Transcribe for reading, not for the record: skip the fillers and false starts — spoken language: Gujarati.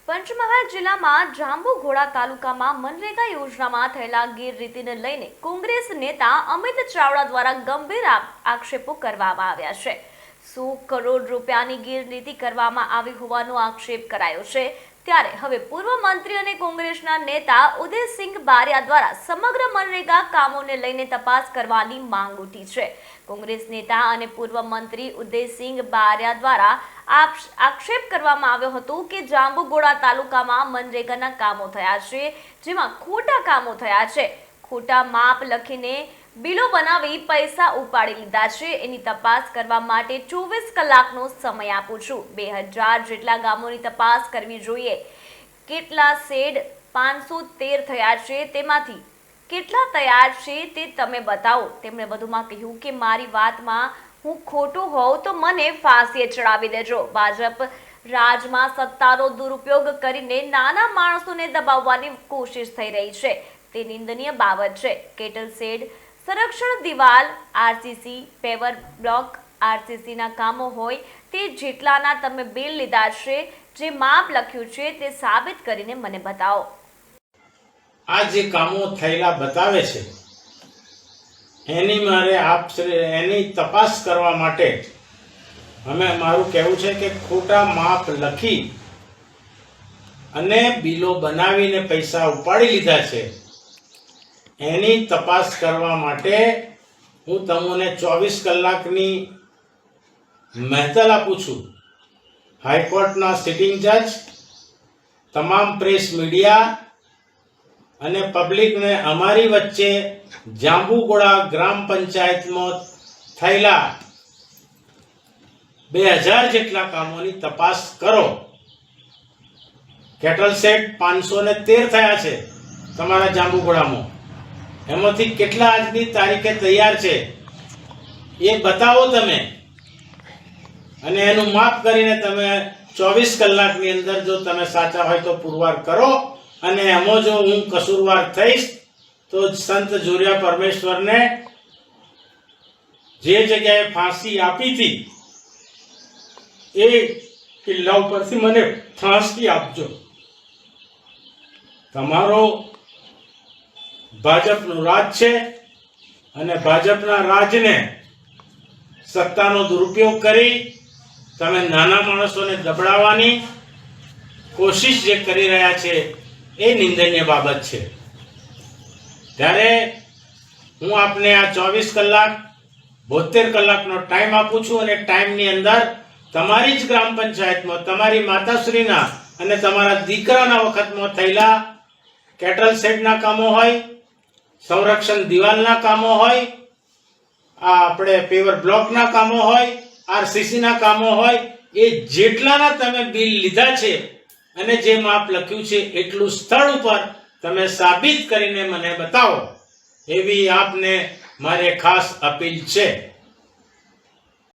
પંચમહાલ જિલ્લામાં જાંબુઘોડા તાલુકામાં મનરેગા યોજનામાં થયેલા ગેરરીતિને લઈને કોંગ્રેસ નેતા અમિત ચાવડા દ્વારા ગંભીર આક્ષેપો કરવામાં આવ્યા છે। 100 કરોડ રૂપિયાની ગેરરીતિ કરવામાં આવી હોવાનો આક્ષેપ કરાયો છે। ત્યારે હવે પૂર્વ મંત્રી અને કોંગ્રેસના નેતા ઉદયસિંહ બારિયા દ્વારા સમગ્ર મનરેગા કામોને લઈને તપાસ કરવાની માંગ ઉઠી છે। કોંગ્રેસ નેતા અને પૂર્વ મંત્રી ઉદયસિંહ બારિયા દ્વારા આક્ષેપ કરવામાં આવ્યો હતો કે જાંબુઘોડા તાલુકામાં મનરેગાના કામો થયા છે, જેમાં ખોટા કામો થયા છે। ખોટા માપ લખીને બિલો બનાવી પૈસા ઉપાડી લીધા છે। એની તપાસ કરવા માટે 24 કલાકનો સમય આપું છું। 2000 જેટલા ગામોની તપાસ કરવી જોઈએ। કેટલા શેડ 513 થયા છે, તેમાંથી કેટલા તૈયાર છે તે તમે બતાવો। તેમણે વધુમાં કહ્યું કે મારી વાતમાં હું ખોટું હોઉં તો મને ફાંસીએ ચડાવી દેજો। ભાજપ રાજમાં સત્તાનો દુરુપયોગ કરીને નાના માણસોને દબાવવાની કોશિશ થઈ રહી છે, તે નિંદનીય બાબત છે। કેટલ શેડ, સંરક્ષણ દિવાલ, આરસીસી, પેવર બ્લોક, આરસીસીના કામો હોય તે જેટલાના તમે બિલ લીધા છે, જે માપ લખ્યું છે તે સાબિત કરીને મને બતાવો। આ જે કામો થયેલા બતાવે છે એની તપાસ કરવા માટે મારું કહેવું છે કે ખોટા માપ લખી અને બિલો બનાવીને પૈસા ઉપાડી લીધા છે, એની તપાસ કરવા માટે હું તમને 24 કલાકની મહેતલ આપું છું। હાઈકોર્ટના સિટિંગ જજ, તમામ પ્રેસ મીડિયા અને પબ્લિકને અમારી વચ્ચે જાંબુઘોડા ગ્રામ પંચાયતમાં થયેલા 2000 જેટલા કામોની તપાસ કરો। કેટલ શેડ 513 થયા છે તમારા જાંબુઘોડામાં, એમાંથી કેટલા આજની તારીખે તૈયાર છે એ બતાવો તમે, અને એનું માપ કરીને તમે 24 કલાકની અંદર જો તમે સાચા હોય તો પુરવાર કરો। અને એમાં જો હું કસૂરવાર થઈશ તો સંત જોરિયા પરમેશ્વરને જે જગ્યાએ ફાંસી આપી હતી એ કિલ્લા ઉપરથી મને ફાંસી આપજો। તમારો ભાજપનું રાજ છે અને ભાજપના રાજને સત્તાનો દુરુપયોગ કરી તમે નાના માણસોને દબાવવાની કોશિશ જે કરી રહ્યા છે એ નિંદનીય બાબત છે। ત્યારે હું આપને આ 24 કલાક 72 કલાકનો ટાઈમ આપું છું, અને ટાઈમની અંદર તમારી જ ગ્રામ પંચાયતમાં તમારી માતાશ્રીના અને તમારા દીકરાના વખતમાં થયેલા કેટલ શેડના કામો હોય, સંરક્ષણ દિવાલના કામો હોય, આ આપણે પેવર બ્લોકના કામો હોય, આરસીસીના કામો હોય, એ જેટલાના તમે બિલ લીધા છે અને જે માપ લખ્યું છે એટલું સ્થળ ઉપર તમે સાબિત કરીને મને બતાવો, એવી આપને મારે ખાસ અપીલ છે।